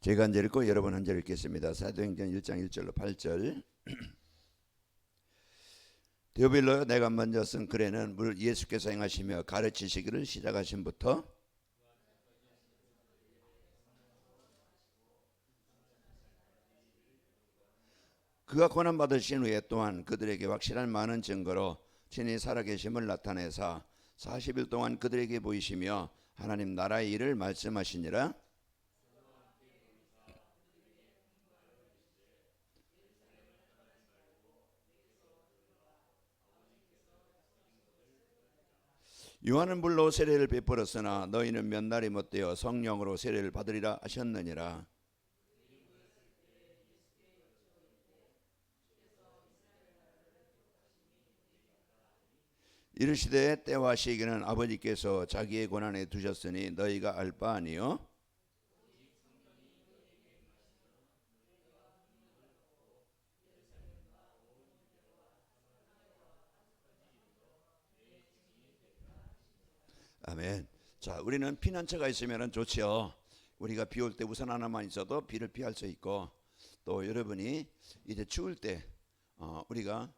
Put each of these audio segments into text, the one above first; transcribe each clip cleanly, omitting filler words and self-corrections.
제가 한 절 읽고 여러분 한 절 읽겠습니다. 사도행전 1장 1절로 8절. 데오빌로 내가 먼저 쓴 글에는 예수께서 행하시며 가르치시기를 시작하신부터 그가 고난받으신 후에 또한 그들에게 확실한 많은 증거로 친히 살아계심을 나타내사 40일 동안 그들에게 보이시며 하나님 나라의 일을 말씀하시니라. 요한은 물로 세례를 베풀었으나 너희는 몇 날이 못되어 성령으로 세례를 받으리라 하셨느니라. 이르시되 때와 시기는 아버지께서 자기의 권한에 두셨으니 너희가 알 바 아니요. 아멘. 자, 우리는 피난처가 있으면 좋죠. 우리가 비 올 때 우산 하나만 있어도 비를 피할 수 있고, 또 여러분이 이제 추울 때 우리가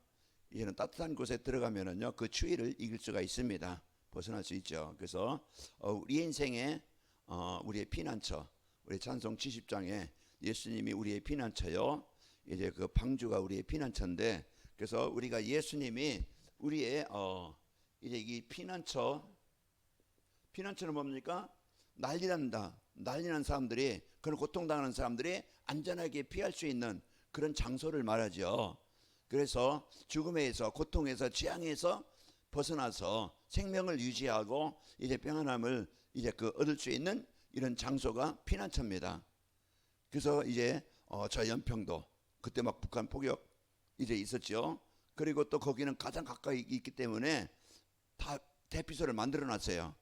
이제는 따뜻한 곳에 들어가면은요 그 추위를 이길 수가 있습니다. 벗어날 수 있죠. 그래서 우리 인생의 우리의 피난처, 우리 찬송 70장에 예수님이 우리의 피난처요. 이제 그 방주가 우리의 피난처인데, 그래서 우리가 예수님이 우리의 이제 이 피난처는 뭡니까? 난리난 사람들이, 그런 고통당하는 사람들이 안전하게 피할 수 있는 그런 장소를 말하죠. 그래서 죽음에서, 고통에서, 재앙에서 벗어나서 생명을 유지하고 이제 평안함을 이제 얻을 수 있는 이런 장소가 피난처입니다. 그래서 이제 저 연평도 그때 막 북한 포격 이제 있었죠. 그리고 또 거기는 가장 가까이 있기 때문에 다 대피소를 만들어 놨어요.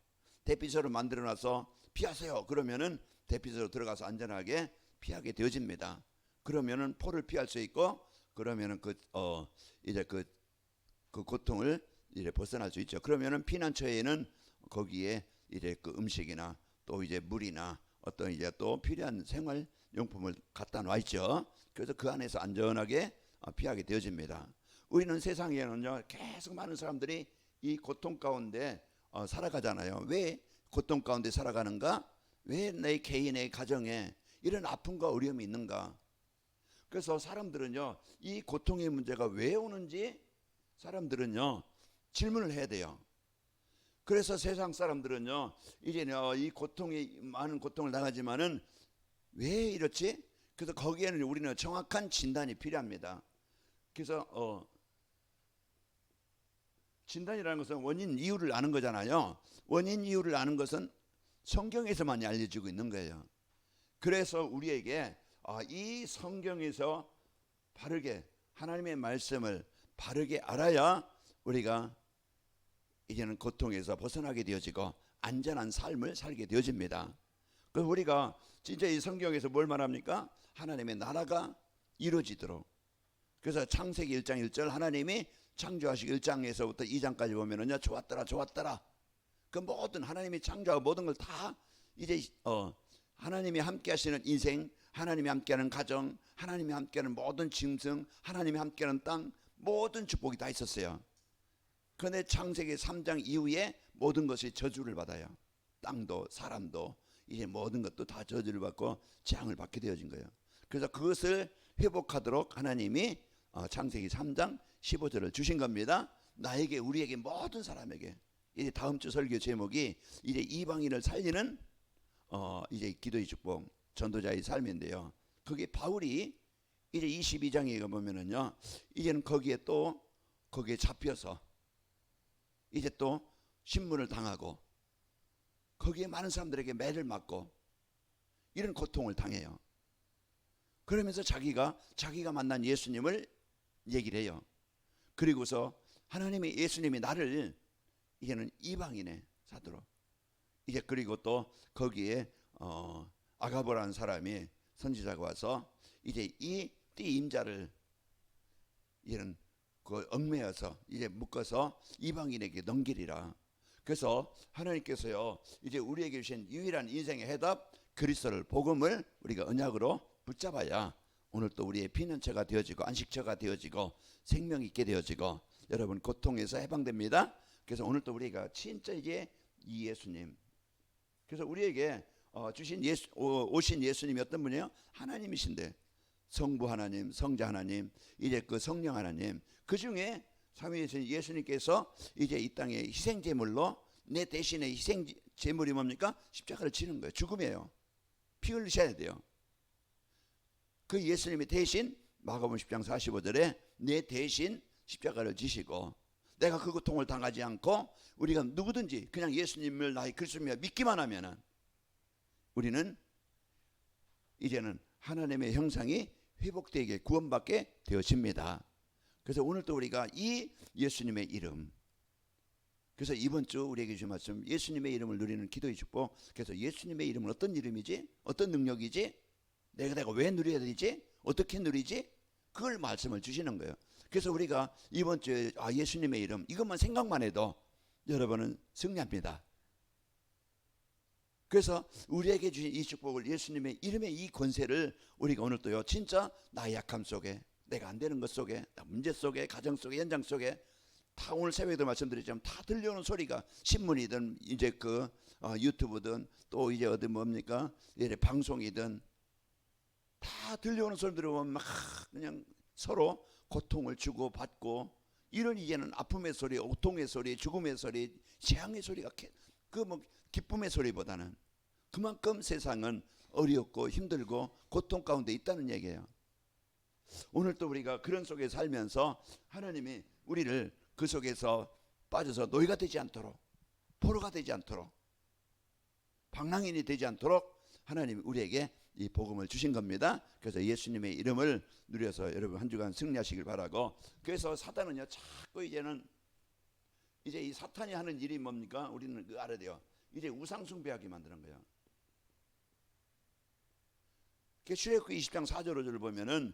대피소를 만들어 놔서 피하세요. 그러면은 대피소로 들어가서 안전하게 피하게 되어집니다. 그러면은 포를 피할 수 있고, 그러면은 이제 그 고통을 이제 벗어날 수 있죠. 그러면은 피난처에는 거기에 이제 그 음식이나 또 이제 물이나 어떤 이제 또 필요한 생활 용품을 갖다 놔 있죠. 그래서 그 안에서 안전하게 피하게 되어집니다. 우리는 세상에는요 계속 많은 사람들이 이 고통 가운데 살아가잖아요. 왜 고통 가운데 살아가는가? 왜 내 개인의 가정에 이런 아픔과 어려움이 있는가? 그래서 사람들은요 이 고통의 문제가 왜 오는지 사람들은요 질문을 해야 돼요. 그래서 세상 사람들은요 이제 이 고통이 많은 고통을 당하지만은 왜 이렇지? 그래서 거기에는 우리는 정확한 진단이 필요합니다. 그래서 진단이라는 것은 원인 이유를 아는 거잖아요. 원인 이유를 아는 것은 성경에서만 알려지고 있는 거예요. 그래서 우리에게 이 성경에서 바르게 하나님의 말씀을 바르게 알아야 우리가 이제는 고통에서 벗어나게 되어지고 안전한 삶을 살게 되어집니다. 그래서 우리가 진짜 이 성경에서 뭘 말합니까? 하나님의 나라가 이루어지도록. 그래서 창세기 1장 1절 하나님이 창조하시기 1장에서부터 2장까지 보면은요 좋았더라. 그 모든 하나님이 창조하고 모든 걸 다 이제 하나님이 함께 하시는 인생, 하나님이 함께하는 가정, 하나님이 함께하는 모든 짐승, 하나님이 함께하는 땅, 모든 축복이 다 있었어요. 그런데 창세기 3장 이후에 모든 것이 저주를 받아요. 땅도 사람도 이제 모든 것도 다 저주를 받고 재앙을 받게 되어진 거예요. 그래서 그것을 회복하도록 하나님이 창세기 3장 15절을 주신 겁니다. 나에게, 우리에게, 모든 사람에게. 이제 다음 주 설교 제목이 이제 이방인을 살리는 이제 기도의 축복, 전도자의 삶인데요. 거기 바울이 이제 22장에 보면은요, 이제는 거기에 잡혀서 이제 또 신문을 당하고 거기에 많은 사람들에게 매를 맞고 이런 고통을 당해요. 그러면서 자기가 만난 예수님을 얘기를 해요. 그리고서 예수님이 나를 이제는 이방인의 사도로 이제, 그리고 또 거기에 아가보라는 사람이 선지자가 와서 이제 이 띠 임자를 이제는 그 얽매여서 이제 묶어서 이방인에게 넘기리라. 그래서 하나님께서요 이제 우리에게 주신 유일한 인생의 해답, 그리스도를 복음을 우리가 언약으로 붙잡아야 오늘 또 우리의 피난처가 되어지고 안식처가 되어지고 생명 있게 되어지고 여러분 고통에서 해방됩니다. 그래서 오늘 또 우리가 진짜 이게 이 예수님, 그래서 우리에게 주신 오신 예수님이 어떤 분이에요? 하나님이신데 성부 하나님, 성자 하나님, 이제 그 성령 하나님, 그 중에 삼위일신 예수님께서 이제 이 땅에 희생 제물로 내 대신에 희생 제물이 뭡니까? 십자가를 지는 거예요. 죽음이에요. 피 흘리셔야 돼요. 그 예수님이 대신 마가복음 10장 45절에 내 대신 십자가를 지시고 내가 그 고통을 당하지 않고 우리가 누구든지 그냥 예수님을 나의 그리스도며 믿기만 하면은 우리는 이제는 하나님의 형상이 회복되게 구원받게 되어집니다. 그래서 오늘 또 우리가 이 예수님의 이름, 그래서 이번 주 우리에게 주신 말씀 예수님의 이름을 누리는 기도의 축복. 그래서 예수님의 이름은 어떤 이름이지? 어떤 능력이지? 내가 왜 누려야 되지? 어떻게 누리지? 그걸 말씀을 주시는 거예요. 그래서 우리가 이번 주에 예수님의 이름 이것만 생각만 해도 여러분은 승리합니다. 그래서 우리에게 주신 이 축복을 예수님의 이름의 이 권세를 우리가 오늘 또요 진짜 나의 약함 속에 내가 안 되는 것 속에 문제 속에 가정 속에 현장 속에 다 오늘 새벽에도 말씀드렸지만 다 들려오는 소리가 신문이든 이제 그 유튜브든 또 이제 어디 뭡니까 이제 방송이든 다 들려오는 소리 들으면 막 그냥 서로 고통을 주고 받고 이런 이제는 아픔의 소리, 고통의 소리, 죽음의 소리, 재앙의 소리가 그 뭐 기쁨의 소리보다는 그만큼 세상은 어렵고 힘들고 고통 가운데 있다는 얘기예요. 오늘 또 우리가 그런 속에 살면서 하나님이 우리를 그 속에서 빠져서 노예가 되지 않도록 포로가 되지 않도록 방랑인이 되지 않도록 하나님이 우리에게 이 복음을 주신 겁니다. 그래서 예수님의 이름을 누려서 여러분 한 주간 승리하시길 바라고. 그래서 사탄은요 자꾸 이제는 이제 이 사탄이 하는 일이 뭡니까? 우리는 그 알아야 돼요. 이제 우상 숭배하게 만드는 거예요. 출애굽기 20장 4절 5절을 보면은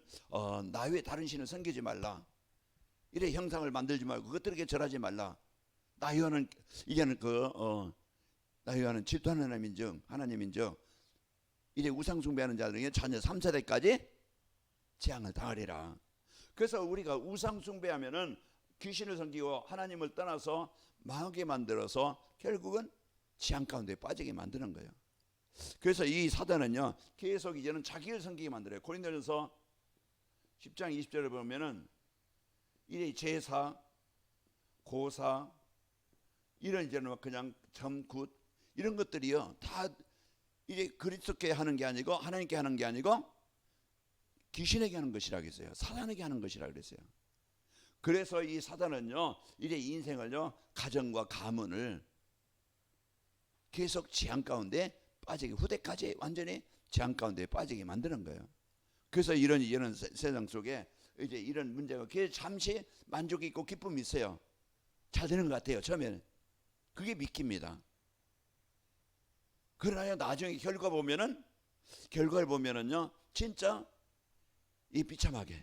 나 외에 다른 신을 섬기지 말라. 이래 형상을 만들지 말고 그것들에게 절하지 말라. 나 여호와는 이제는 나 여호와는 질투하는 하나님인즉 이제 우상 숭배하는 자들에게 자녀 3세대까지 재앙을 당하리라. 그래서 우리가 우상 숭배하면은 귀신을 섬기고 하나님을 떠나서 망하게 만들어서 결국은 재앙 가운데 빠지게 만드는 거예요. 그래서 이 사단은요 계속 이제는 자기를 섬기게 만들어요. 고린도전서 10장 20절을 보면은 이제 제사, 고사 이런 이제는 그냥 점굿 이런 것들이요 다 이제 그리스도께 하는 게 아니고 하나님께 하는 게 아니고 귀신에게 하는 것이라고 했어요. 사단에게 하는 것이라고 그랬어요. 그래서 이 사단은요 이제 인생을요 가정과 가문을 계속 재앙 가운데 빠지게 후대까지 완전히 재앙 가운데 빠지게 만드는 거예요. 그래서 이런 세상 속에 이제 이런 문제가 잠시 만족이 있고 기쁨이 있어요. 잘 되는 것 같아요. 처음에는 그게 믿깁니다. 그러나 나중에 결과를 보면은요 진짜 이 비참하게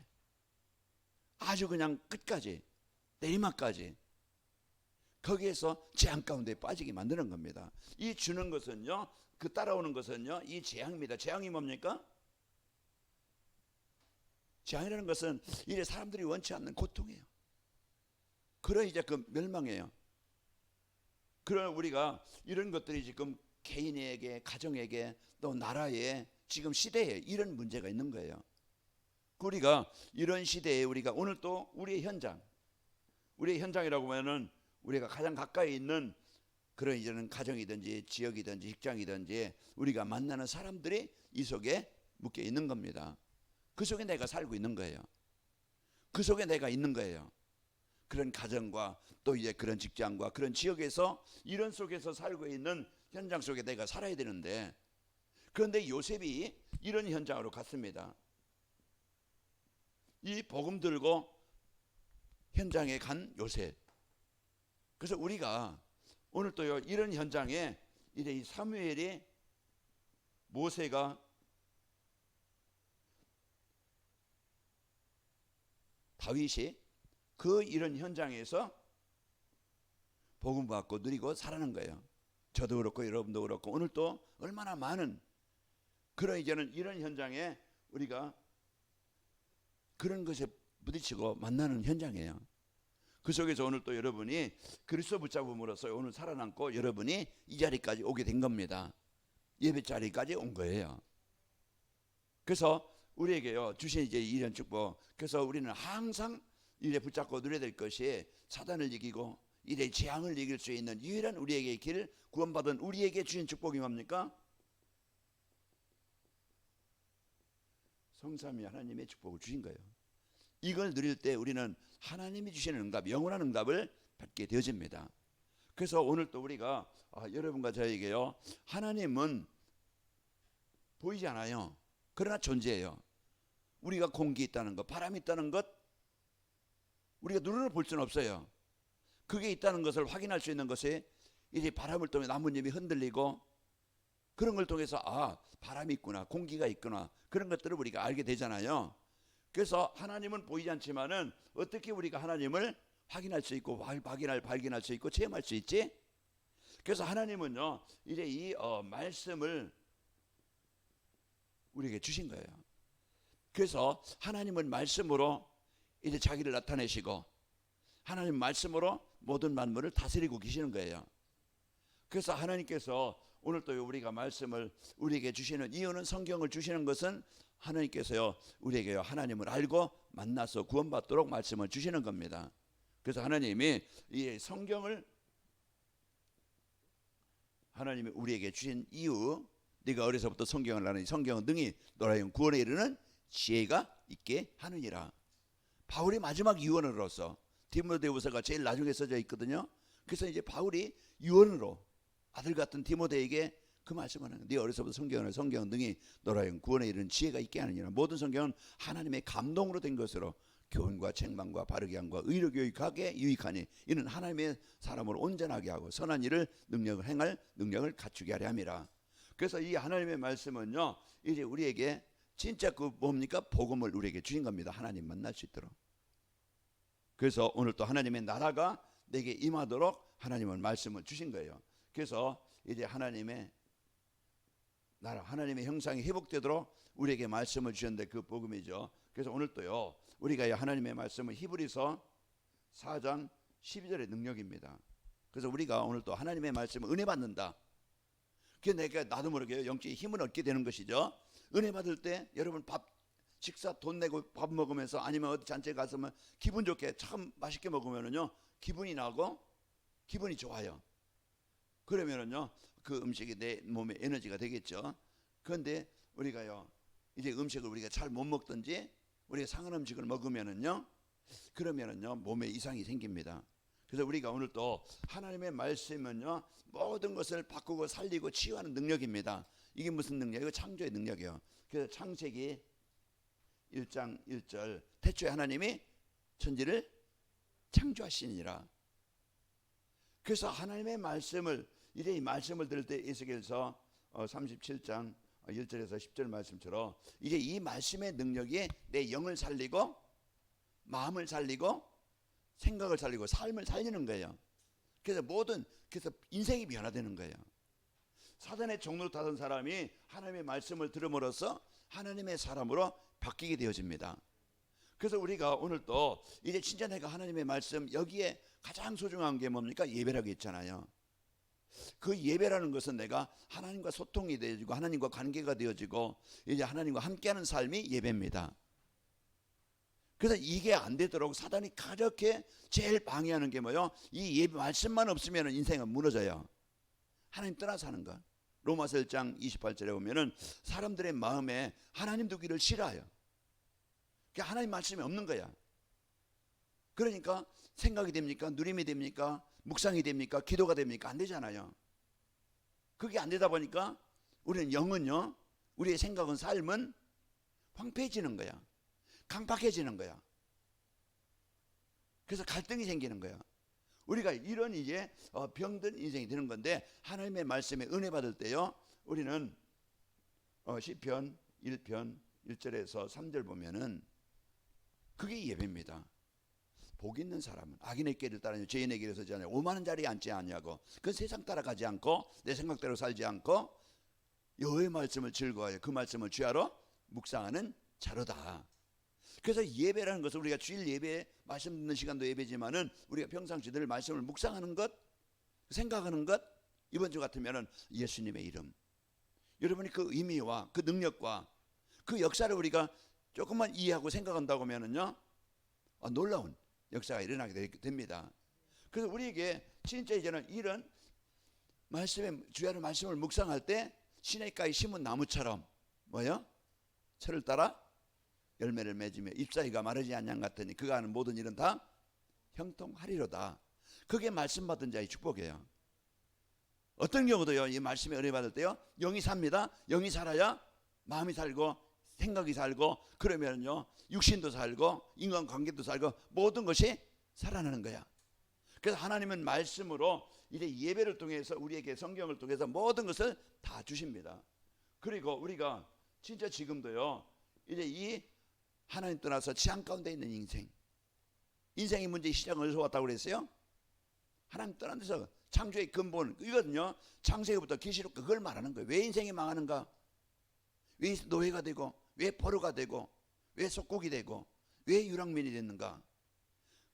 아주 그냥 끝까지 내리막까지 거기에서 재앙 가운데 빠지게 만드는 겁니다. 이 주는 것은요 그 따라오는 것은요 이 재앙입니다. 재앙이 뭡니까? 재앙이라는 것은 이제 사람들이 원치 않는 고통이에요. 그런 이제 그 멸망이에요. 그러나 우리가 이런 것들이 지금 개인에게 가정에게 또 나라에 지금 시대에 이런 문제가 있는 거예요. 우리가 이런 시대에 우리가 오늘 또 우리의 현장이라고 하면은 우리가 가장 가까이 있는 그런 이제는 가정이든지 지역이든지 직장이든지 우리가 만나는 사람들이 이 속에 묶여 있는 겁니다. 그 속에 내가 살고 있는 거예요. 그 속에 내가 있는 거예요. 그런 가정과 또 이제 그런 직장과 그런 지역에서 이런 속에서 살고 있는 현장 속에 내가 살아야 되는데 그런데 요셉이 이런 현장으로 갔습니다. 이 복음 들고 현장에 간 요셉. 그래서 우리가 오늘 또요 이런 현장에 이제 이 사무엘이 모세가 다윗이 그 이런 현장에서 복음 받고 누리고 살아는 거예요. 저도 그렇고 여러분도 그렇고 오늘 또 얼마나 많은 그런 이제는 이런 현장에 우리가 그런 것에 부딪히고 만나는 현장이에요. 그 속에서 오늘 또 여러분이 그리스도 붙잡음으로써 오늘 살아남고 여러분이 이 자리까지 오게 된 겁니다. 예배 자리까지 온 거예요. 그래서 우리에게요 주신 이제 이런 축복. 그래서 우리는 항상 이래 붙잡고 누려야 될 것이 사단을 이기고 이래 재앙을 이길 수 있는 유일한 우리에게 길, 구원받은 우리에게 주신 축복이 뭡니까? 성삼위 하나님의 축복을 주신 거예요. 이걸 누릴 때 우리는 하나님이 주시는 응답, 영원한 응답을 받게 되어집니다. 그래서 오늘 또 우리가 여러분과 저에게요 하나님은 보이지 않아요. 그러나 존재해요. 우리가 공기 있다는 것, 바람이 있다는 것, 우리가 눈으로 볼 수는 없어요. 그게 있다는 것을 확인할 수 있는 것이 이제 바람을 통해 나뭇잎이 흔들리고 그런 걸 통해서 바람이 있구나, 공기가 있구나, 그런 것들을 우리가 알게 되잖아요. 그래서 하나님은 보이지 않지만은 어떻게 우리가 하나님을 확인할 수 있고 발견할 수 있고 체험할 수 있지? 그래서 하나님은요 이제 이 말씀을 우리에게 주신 거예요. 그래서 하나님은 말씀으로 이제 자기를 나타내시고 하나님 말씀으로 모든 만물을 다스리고 계시는 거예요. 그래서 하나님께서 오늘 또 우리가 말씀을 우리에게 주시는 이유는, 성경을 주시는 것은 하나님께서요 우리에게요 하나님을 알고 만나서 구원받도록 말씀을 주시는 겁니다. 그래서 하나님이 이 성경을 하나님이 우리에게 주신 이유, 네가 어려서부터 성경을 아느니 성경은 능히 너라 영 구원에 이르는 지혜가 있게 하느니라. 바울이 마지막 유언으로서 디모데후서가 제일 나중에 써져 있거든요. 그래서 이제 바울이 유언으로 아들 같은 디모데에게 그 말씀을 하는 거예요. 네 어려서부터 성경은 능히 너라 영 구원에 이르는 지혜가 있게 하느니라. 모든 성경은 하나님의 감동으로 된 것으로 교훈과 책망과 바르게 함과 의로 교육하게 유익하니 이는 하나님의 사람을 온전하게 하고 선한 일을 능력을 행할 능력을 갖추게 하려 함이라. 그래서 이 하나님의 말씀은요 이제 우리에게 진짜 그 뭡니까? 복음을 우리에게 주신 겁니다. 하나님 만날 수 있도록. 그래서 오늘 또 하나님의 나라가 내게 임하도록 하나님은 말씀을 주신 거예요. 그래서 이제 하나님의 나라, 하나님의 형상이 회복되도록 우리에게 말씀을 주셨는데 그 복음이죠. 그래서 오늘 또요 우리가 하나님의 말씀은 히브리서 4장 12절의 능력입니다. 그래서 우리가 오늘 또 하나님의 말씀을 은혜 받는다. 그래서 내가 나도 모르게 영적인 힘을 얻게 되는 것이죠. 은혜 받을 때 여러분 식사 돈 내고 밥 먹으면서 아니면 어디 잔치에 가서 기분 좋게 참 맛있게 먹으면은요 기분이 나고 기분이 좋아요. 그러면은요 그 음식이 내 몸에 에너지가 되겠죠. 그런데 우리가요 이제 음식을 우리가 잘 못 먹든지 우리가 상한 음식을 먹으면은요 그러면은요 몸에 이상이 생깁니다. 그래서 우리가 오늘 또 하나님의 말씀은요 모든 것을 바꾸고 살리고 치유하는 능력입니다. 이게 무슨 능력이에요? 창조의 능력이에요. 그래서 창세기 1장 1절 태초에 하나님이 천지를 창조하시니라. 그래서 하나님의 말씀을 이제 이 말씀을 들을 때 에스겔서 37장 1절에서 10절 말씀처럼 이제 이 말씀의 능력이 내 영을 살리고 마음을 살리고 생각을 살리고 삶을 살리는 거예요. 그래서 그래서 인생이 변화되는 거예요. 사단의 종로 타던 사람이 하나님의 말씀을 들음으로써 하나님의 사람으로 바뀌게 되어집니다. 그래서 우리가 오늘 또 이제 진짜 내가 하나님의 말씀 여기에 가장 소중한 게 뭡니까? 예배라고 했잖아요. 그 예배라는 것은 내가 하나님과 소통이 되어지고 하나님과 관계가 되어지고 이제 하나님과 함께하는 삶이 예배입니다. 그래서 이게 안 되도록 사단이 가볍게 제일 방해하는 게 뭐예요? 이 예배 말씀만 없으면 인생은 무너져요. 하나님 떠나 사는 것. 로마서 1장 28절에 보면은 사람들의 마음에 하나님 두기를 싫어해요. 그러니까 하나님 말씀이 없는 거야. 그러니까 생각이 됩니까? 누림이 됩니까? 묵상이 됩니까? 기도가 됩니까? 안 되잖아요. 그게 안 되다 보니까 우리는 영은요, 우리의 생각은 삶은 황폐해지는 거야. 강팍해지는 거야. 그래서 갈등이 생기는 거야. 우리가 이런 이제 병든 인생이 되는 건데 하나님의 말씀에 은혜 받을 때요 우리는 시편 1편 1절에서 3절 보면은 그게 예배입니다. 복 있는 사람은 악인의 길을 따르며 죄인의 길에 서지 않아요. 오만한 자리에 앉지 않냐고. 그 세상 따라가지 않고 내 생각대로 살지 않고 여호와의 말씀을 즐거워하여 그 말씀을 주야로 묵상하는 자로다. 그래서 예배라는 것은 우리가 주일 예배, 말씀 듣는 시간도 예배지만은 우리가 평상시 늘 말씀을 묵상하는 것, 생각하는 것, 이번 주 같으면은 예수님의 이름, 여러분이 그 의미와 그 능력과 그 역사를 우리가 조금만 이해하고 생각한다고 하면은요, 놀라운 역사가 일어나게 됩니다. 그래서 우리에게 진짜 이제는 이런 말씀의 주야의 말씀을 묵상할 때 시냇가에 심은 나무처럼 뭐요? 철을 따라 열매를 맺으며 잎사귀가 마르지 않냐 같으니 그가 하는 모든 일은 다 형통하리로다. 그게 말씀 받은 자의 축복이에요. 어떤 경우도요, 이 말씀에 은혜 받을 때요, 영이 삽니다. 영이 살아야 마음이 살고 생각이 살고, 그러면요 육신도 살고 인간관계도 살고 모든 것이 살아나는 거야. 그래서 하나님은 말씀으로 이제 예배를 통해서 우리에게 성경을 통해서 모든 것을 다 주십니다. 그리고 우리가 진짜 지금도요, 이제 이 하나님 떠나서 지향 가운데 있는 인생의 문제의 시작은 어디서 왔다고 그랬어요? 하나님 떠난 데서. 창조의 근본 이거든요. 창세기부터 계시록 그걸 말하는 거예요. 왜 인생이 망하는가? 왜 노예가 되고, 왜 포로가 되고, 왜 속국이 되고, 왜 유랑민이 됐는가?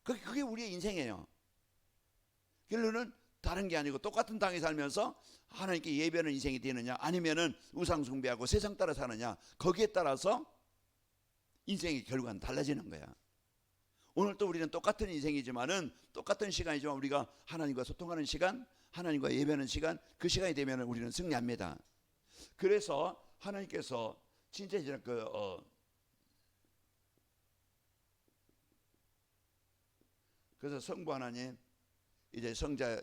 그게 우리의 인생이에요. 결론은 다른 게 아니고 똑같은 땅에 살면서 하나님께 예배하는 인생이 되느냐, 아니면은 우상 숭배하고 세상 따라 사느냐, 거기에 따라서 인생의 결과는 달라지는 거야. 오늘 또 우리는 똑같은 인생이지만은, 똑같은 시간이지만 우리가 하나님과 소통하는 시간, 하나님과 예배하는 시간, 그 시간이 되면 우리는 승리합니다. 그래서 하나님께서 진짜 이제 그래서 성부 하나님, 이제 성자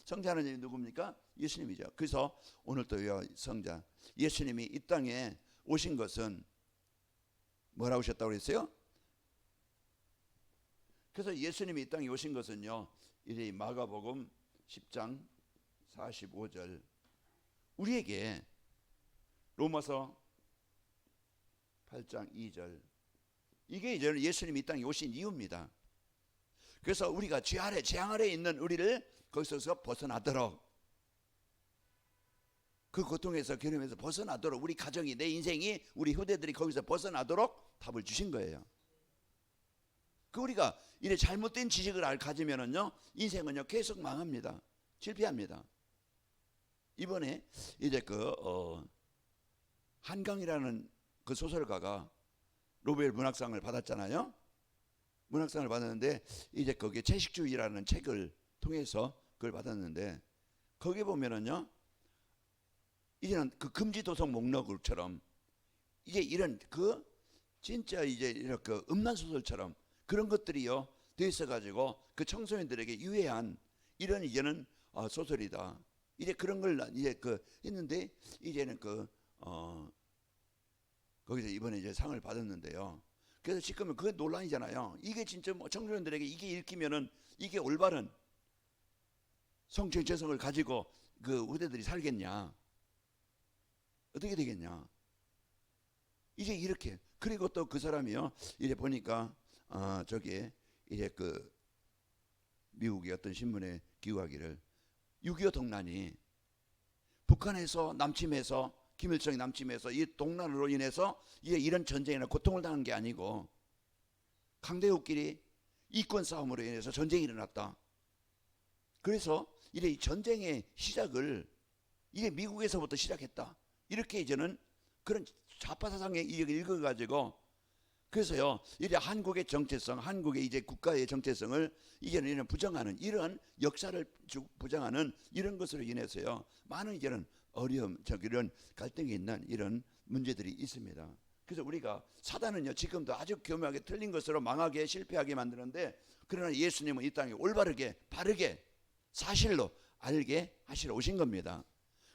하나님이 누굽니까? 예수님이죠. 그래서 오늘 또 성자 예수님이 이 땅에 오신 것은 뭐라고 오셨다고 그랬어요? 그래서 예수님이 이 땅에 오신 것은요, 이제 마가복음 10장 45절, 우리에게 로마서 8장 2절, 이게 이제 예수님이 이 땅에 오신 이유입니다. 그래서 우리가 재앙 아래 있는 우리를 거기서 벗어나도록, 그 고통에서 괴로움에서 벗어나도록, 우리 가정이, 내 인생이, 우리 후대들이 거기서 벗어나도록 답을 주신 거예요. 우리가 이래 잘못된 지식을 가지면은요, 인생은요 계속 망합니다. 실패합니다. 이번에 이제 한강이라는 그 소설가가 노벨 문학상을 받았잖아요. 문학상을 받았는데 이제 거기에 채식주의라는 책을 통해서 그걸 받았는데, 거기 보면은요, 이제는 그 금지 도성 목록처럼 이게 이런 진짜 이제 이렇게 음란 소설처럼 그런 것들이요 돼 있어 가지고 그 청소년들에게 유해한 이런 이제는 소설이다. 이제 그런 걸 이제 했는데, 이제는 거기서 이번에 이제 상을 받았는데요. 그래서 지금은 그게 논란이잖아요. 이게 진짜 뭐 청소년들에게 이게 읽히면은 이게 올바른 성적 재성을 가지고 그 후대들이 살겠냐? 어떻게 되겠냐? 이제 이렇게. 그리고 또 그 사람이요, 이제 보니까 저기 이제 미국의 어떤 신문에 기고하기를 6.25 동란이 북한에서 남침해서, 김일성이 남침해서 이 동란으로 인해서 이런 전쟁이나 고통을 당한 게 아니고 강대국끼리 이권 싸움으로 인해서 전쟁이 일어났다. 그래서 이 전쟁의 시작을 이게 미국에서부터 시작했다. 이렇게 이제는 그런 좌파 사상의 이익을 읽어가지고, 그래서요 이제 한국의 정체성, 한국의 이제 국가의 정체성을 이제는 부정하는, 이런 역사를 부정하는 이런 것으로 인해서요 많은 이제는 어려움, 이런 갈등이 있는 이런 문제들이 있습니다. 그래서 우리가 사단은요 지금도 아주 교묘하게 틀린 것으로 망하게, 실패하게 만드는데, 그러나 예수님은 이 땅에 올바르게, 바르게, 사실로 알게 하시러 오신 겁니다.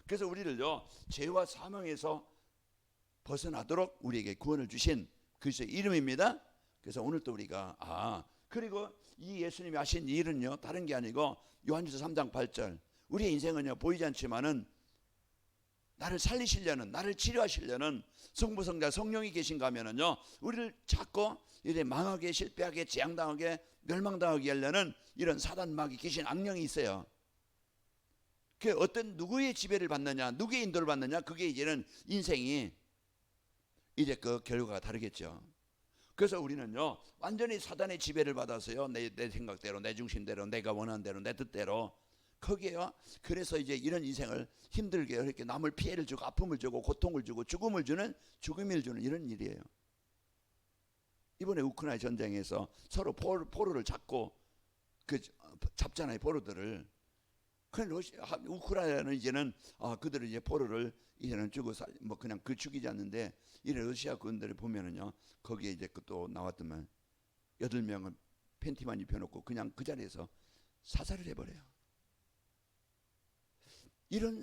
그래서 우리를요 죄와 사망에서 벗어나도록 우리에게 구원을 주신 그리스도의 이름입니다. 그래서 오늘 또 우리가 그리고 이 예수님이 하신 일은요 다른 게 아니고 요한일서 3장 8절, 우리의 인생은요 보이지 않지만은 나를 살리시려는, 나를 치료하시려는 성부, 성자, 성령이 계신가 하면은요 우리를 자꾸 이래 망하게, 실패하게, 재앙당하게, 멸망당하게 하려는 이런 사단 마귀, 귀신, 악령이 있어요. 그 어떤 누구의 지배를 받느냐, 누구의 인도를 받느냐, 그게 이제는 인생이 이제 그 결과가 다르겠죠. 그래서 우리는요 완전히 사단의 지배를 받아서요 내 생각대로, 내 중심대로, 내가 원하는 대로, 내 뜻대로 거기에요. 그래서 이제 이런 인생을 힘들게 이렇게 남을 피해를 주고 아픔을 주고 고통을 주고 죽음을 주는 이런 일이에요. 이번에 우크라이나 전쟁에서 서로 포로를 잡고 잡잖아요, 포로들을. 우크라이나는 이제는 그들을 이제 포로를 이제는 주고 뭐 그냥 죽이지 않는데, 이래 러시아 군들을 보면은요 거기에 이제 또 나왔더만 8명은 팬티만 입혀놓고 그냥 그 자리에서 사살을 해버려요. 이런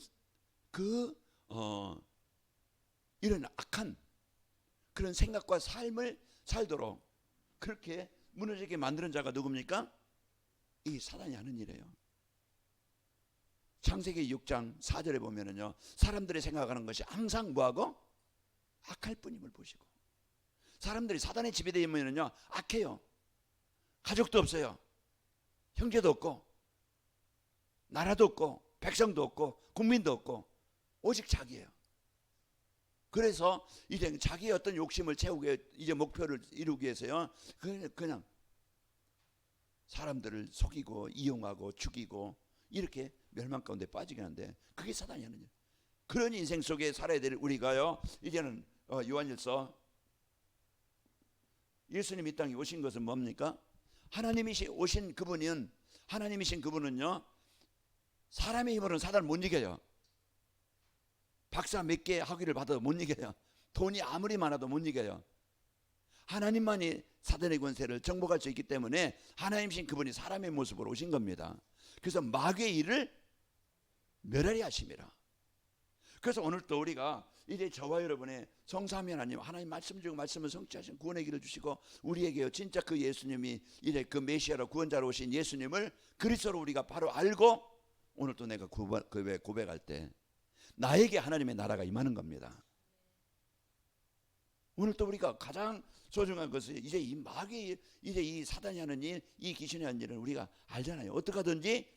이런 악한 그런 생각과 삶을 살도록 그렇게 무너지게 만드는 자가 누굽니까? 이 사단이 하는 일이에요. 창세기 6장 4절에 보면은요 사람들이 생각하는 것이 항상 뭐하고? 악할 뿐임을 보시고, 사람들이 사단에 지배되면은요 악해요. 가족도 없어요, 형제도 없고, 나라도 없고, 백성도 없고, 국민도 없고, 오직 자기예요. 그래서 이제 자기의 어떤 욕심을 채우기, 이제 목표를 이루기 위해서요 그냥 사람들을 속이고 이용하고 죽이고 이렇게 멸망 가운데 빠지게 하는데, 그게 사단이 하는 일. 그런 인생 속에 살아야 될 우리가요 이제는 요한일서, 예수님 이 땅에 오신 것은 뭡니까? 하나님이신 그분은요 사람의 힘으로는 사단을 못 이겨요. 박사 몇 개 학위를 받아도 못 이겨요. 돈이 아무리 많아도 못 이겨요. 하나님만이 사단의 권세를 정복할 수 있기 때문에 하나님이신 그분이 사람의 모습으로 오신 겁니다. 그래서 마귀의 일을 멸하려 하심이라. 그래서 오늘 또 우리가 이제 저와 여러분의 성삼위 하나님, 하나님 말씀 중 말씀을 성취하신 구원의 길을 주시고, 우리에게요 진짜 그 예수님이 이제 그 메시아로 구원자로 오신 예수님을 그리스도로 우리가 바로 알고, 오늘 또 내가 고백할 때 나에게 하나님의 나라가 임하는 겁니다. 오늘 또 우리가 가장 소중한 것은 이제 이 마귀의 이제 이 사단이 하는 일, 이 귀신이 하는 일을 우리가 알잖아요. 어떻게 하든지.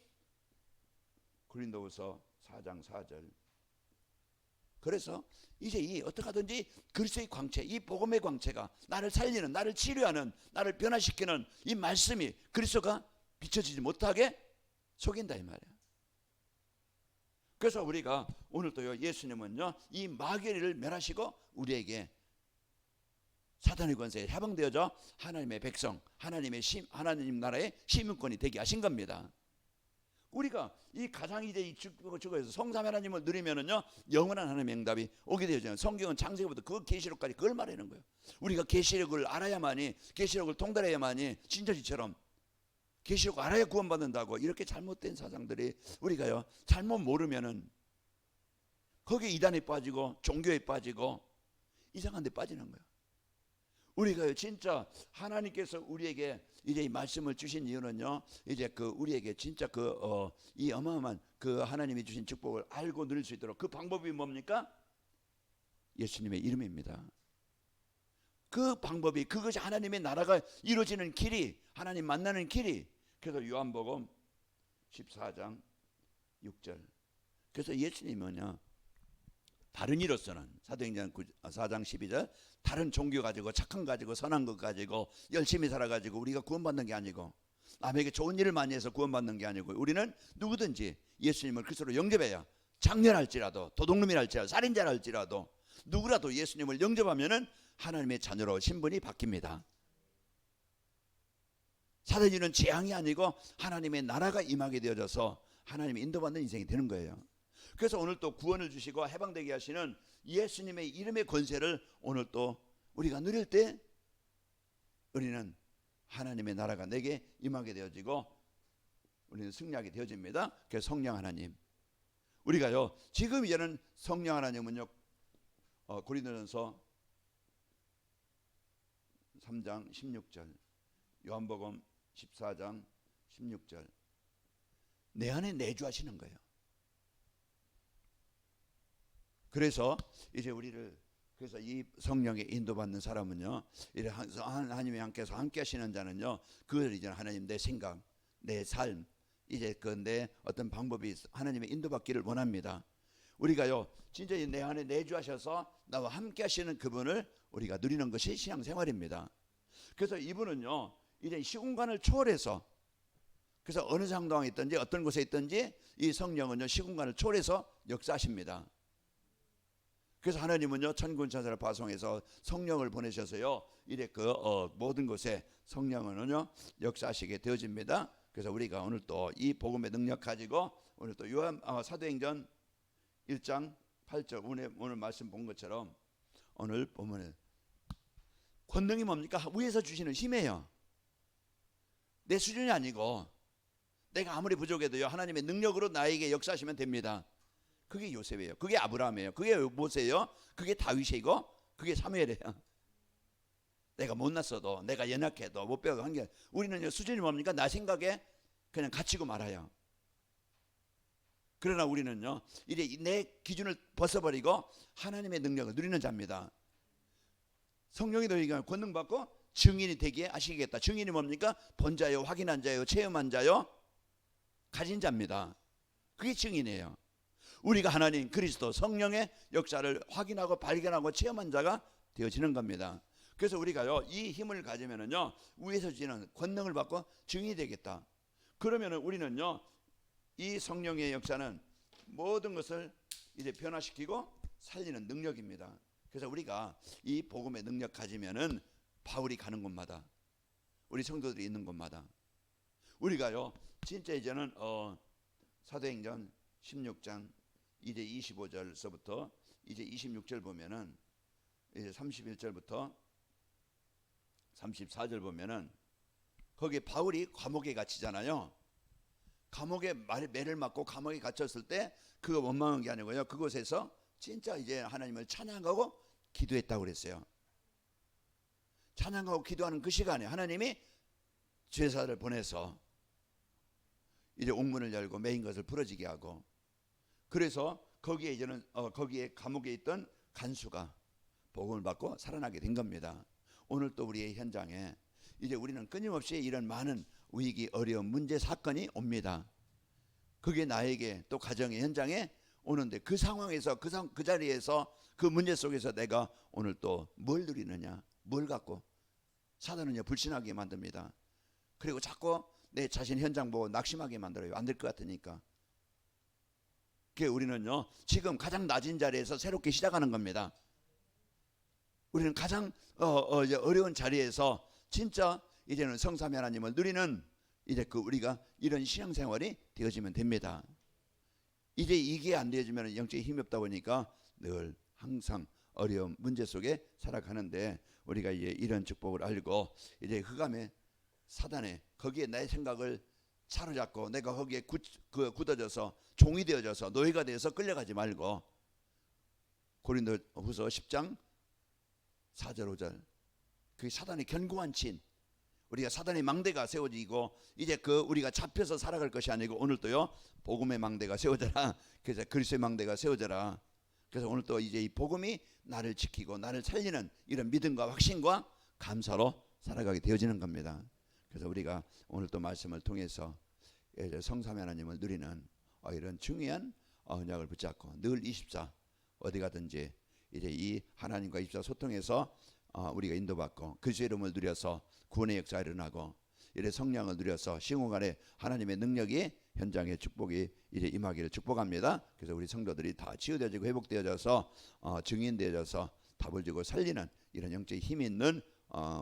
고린도후서 4장 4절. 그래서 이제 이 어떻게 하든지 그리스도의 광채, 이 복음의 광채가 나를 살리는, 나를 치료하는, 나를 변화시키는 이 말씀이 그리스도가 비춰지지 못하게 속인다 이 말이에요. 그래서 우리가 오늘 또요 예수님은요 이 마귀를 멸하시고 우리에게 사단의 권세에 해방되어져 하나님의 백성, 하나님 나라의 시민권이 되게 하신 겁니다. 우리가 이 가장 이제 이 죽어서 성삼위 하나님을 누리면은요 영원한 하나님의 응답이 오게 되잖아요. 성경은 창세기부터 그 계시록까지 그걸 말하는 거예요. 우리가 계시록을 알아야만이, 계시록을 통달해야만이 진짜지처럼 계시록 알아야 구원받는다고, 이렇게 잘못된 사상들이 우리가요 잘못 모르면은 거기에 이단에 빠지고 종교에 빠지고 이상한 데 빠지는 거예요. 우리가요 진짜 하나님께서 우리에게 이제 이 말씀을 주신 이유는요 이제 우리에게 진짜 이 어마어마한 하나님이 주신 축복을 알고 누릴 수 있도록 그 방법이 뭡니까? 예수님의 이름입니다. 그 방법이, 그것이 하나님의 나라가 이루어지는 길이, 하나님 만나는 길이. 그래서 요한복음 14장 6절. 그래서 예수님은요 다른 이로서는 사도행전 4장 12절 다른 종교 가지고 착한 거 가지고 선한 것 가지고 열심히 살아가지고 우리가 구원받는 게 아니고, 남에게 좋은 일을 많이 해서 구원받는 게 아니고, 우리는 누구든지 예수님을 그리스도로 영접해야, 장렬할지라도 도둑놈이랄지라도 살인자랄지라도 누구라도 예수님을 영접하면은 하나님의 자녀로 신분이 바뀝니다. 사단이는 재앙이 아니고 하나님의 나라가 임하게 되어져서 하나님의 인도받는 인생이 되는 거예요. 그래서 오늘 또 구원을 주시고 해방되게 하시는 예수님의 이름의 권세를 오늘 또 우리가 누릴 때 우리는 하나님의 나라가 내게 임하게 되어지고 우리는 승리하게 되어집니다. 그래서 성령 하나님, 우리가요 지금 이제는 성령 하나님은요 고린도전서 3장 16절, 요한복음 14장 16절 내 안에 내주하시는 거예요. 그래서 이제 그래서 이 성령의 인도받는 사람은요 이제 하나님이 함께 하시는 자는요 그걸 이제 하나님 내 생각, 내 삶, 이제 그내 어떤 방법이 하나님의 인도받기를 원합니다. 우리가요 진짜 내 안에 내주하셔서 나와 함께 하시는 그분을 우리가 누리는 것이 신앙생활입니다. 그래서 이분은요 이제 시공간을 초월해서, 그래서 어느 상황에 있든지 어떤 곳에 있든지 이 성령은요 시공간을 초월해서 역사하십니다. 그래서 하나님은요 천군천사를 파송해서 성령을 보내셔서요 이래 모든 곳에 성령은요 역사하시게 되어집니다. 그래서 우리가 오늘 또 이 복음의 능력 가지고 오늘 또 사도행전 1장 8절 오늘 말씀 본 것처럼 오늘 보면 권능이 뭡니까? 위에서 주시는 힘이에요. 내 수준이 아니고 내가 아무리 부족해도요 하나님의 능력으로 나에게 역사하시면 됩니다. 그게 요셉이에요. 그게 아브라함이에요. 그게 모세예요. 그게 다윗이고 그게 사무엘이에요. 내가 못났어도 내가 연약해도 못 배우고 한 게, 우리는 수준이 뭡니까? 나 생각에 그냥 갇히고 말아요. 그러나 우리는요 이제 내 기준을 벗어버리고 하나님의 능력을 누리는 자입니다. 성령이 너희가 권능 받고 증인이 되게 하시겠다. 증인이 뭡니까? 본 자요, 확인한 자요, 체험한 자요, 가진 자입니다. 그게 증인이에요. 우리가 하나님 그리스도 성령의 역사를 확인하고 발견하고 체험한 자가 되어지는 겁니다. 그래서 우리가요 이 힘을 가지면은요 위에서 주시는 권능을 받고 증인이 되겠다. 그러면은 우리는요 이 성령의 역사는 모든 것을 이제 변화시키고 살리는 능력입니다. 그래서 우리가 이 복음의 능력 가지면은 바울이 가는 곳마다, 우리 성도들이 있는 곳마다 우리가요 진짜 이제는 사도행전 16장 이제 25절서부터 이제 26절 보면은 이제 31절부터 34절 보면은 거기 바울이 감옥에 갇히잖아요. 감옥에 매를 맞고 감옥에 갇혔을 때 그거 원망한 게 아니고요. 그곳에서 진짜 이제 하나님을 찬양하고 기도했다고 그랬어요. 찬양하고 기도하는 그 시간에 하나님이 제사를 보내서 이제 옥문을 열고 메인 것을 부러지게 하고, 그래서 거기에 이제는 거기에 감옥에 있던 간수가 복음을 받고 살아나게 된 겁니다. 오늘 또 우리의 현장에 이제 우리는 끊임없이 이런 많은 위기, 어려움, 문제, 사건이 옵니다. 그게 나에게 또 가정의 현장에 오는데 그 상황에서 그 자리에서 그 문제 속에서 내가 오늘 또 뭘 누리느냐, 뭘 갖고. 사단은요 불신하게 만듭니다. 그리고 자꾸 내 자신 현장 보고 낙심하게 만들어요. 안 될 것 같으니까. 그게 우리는요 지금 가장 낮은 자리에서 새롭게 시작하는 겁니다. 우리는 가장 어려운 자리에서 진짜 이제는 성삼위 하나님을 누리는 이제 우리가 이런 신앙생활이 되어지면 됩니다. 이제 이게 안 되어지면 영적인 힘이 없다 보니까 늘 항상 어려움, 문제 속에 살아가는데, 우리가 이제 이런 축복을 알고 이제 흑암의 사단에 거기에 나의 생각을 사로잡고 내가 거기에 굳어져서 종이 되어져서 노예가 되어서 끌려가지 말고, 고린도후서 10장 4절 5절 그 사단의 견고한 진, 우리가 사단의 망대가 세워지고 이제 우리가 잡혀서 살아갈 것이 아니고 오늘도요 복음의 망대가 세워져라. 그래서 그리스도의 망대가 세워져라. 그래서 오늘 또 이제 이 복음이 나를 지키고 나를 살리는 이런 믿음과 확신과 감사로 살아가게 되어지는 겁니다. 그래서 우리가 오늘 또 말씀을 통해서 성삼위 하나님을 누리는 이런 중요한 언약을 붙잡고 늘 24 어디 가든지 이제 이 하나님과 24 소통해서 우리가 인도받고 그리스도의 이름을 누려서 구원의 역사가 일어나고 이래 성령을 누려서 시공간에 하나님의 능력이 현장의 축복이 이제 임하기를 축복합니다. 그래서 우리 성도들이 다 치유되어지고 회복되어져서 증인되어져서 답을 주고 살리는 이런 영적인 힘이 있는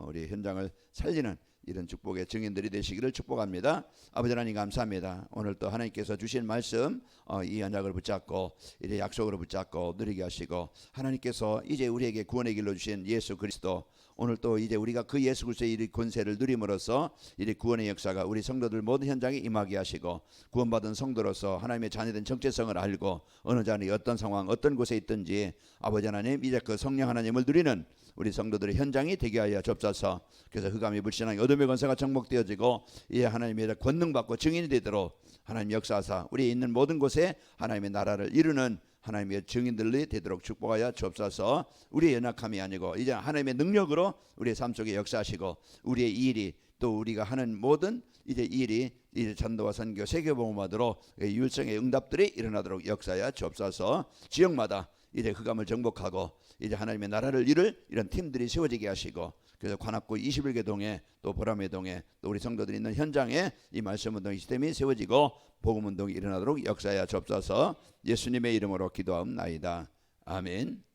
우리 현장을 살리는 이런 축복의 증인들이 되시기를 축복합니다. 아버지 하나님 감사합니다. 오늘 또 하나님께서 주신 말씀 이 언약을 붙잡고 이제 약속으로 붙잡고 누리게 하시고, 하나님께서 이제 우리에게 구원의 길로 주신 예수 그리스도, 오늘 또 이제 우리가 그 예수 그리스도의 이 권세를 누림으로써 이제 구원의 역사가 우리 성도들 모든 현장에 임하게 하시고, 구원받은 성도로서 하나님의 자녀된 정체성을 알고 어느 자리 어떤 상황 어떤 곳에 있든지 아버지 하나님 이제 그 성령 하나님을 누리는 우리 성도들의 현장이 되게 하여 주옵소서. 그래서 흑암의 불신앙이 어둠의 권세가 정복되어지고 이제 하나님의 권능 받고 증인이 되도록 하나님 역사하사 우리 있는 모든 곳에 하나님의 나라를 이루는 하나님의 증인들이 되도록 축복하여 주옵소서. 우리의 연약함이 아니고 이제 하나님의 능력으로 우리의 삶 속에 역사하시고 우리의 일이 또 우리가 하는 모든 이제 일이 이제 전도와 선교, 세계복음화로 율성의 응답들이 일어나도록 역사하여 주옵소서. 지역마다 이제 흑암을 정복하고 이제 하나님의 나라를 이룰 이런 팀들이 세워지게 하시고, 그래서 관악구 21개 동에 또 보람의 동에 또 우리 성도들이 있는 현장에 이 말씀운동 시스템이 세워지고 복음운동이 일어나도록 역사하여 주옵소서. 예수님의 이름으로 기도하옵나이다. 아멘.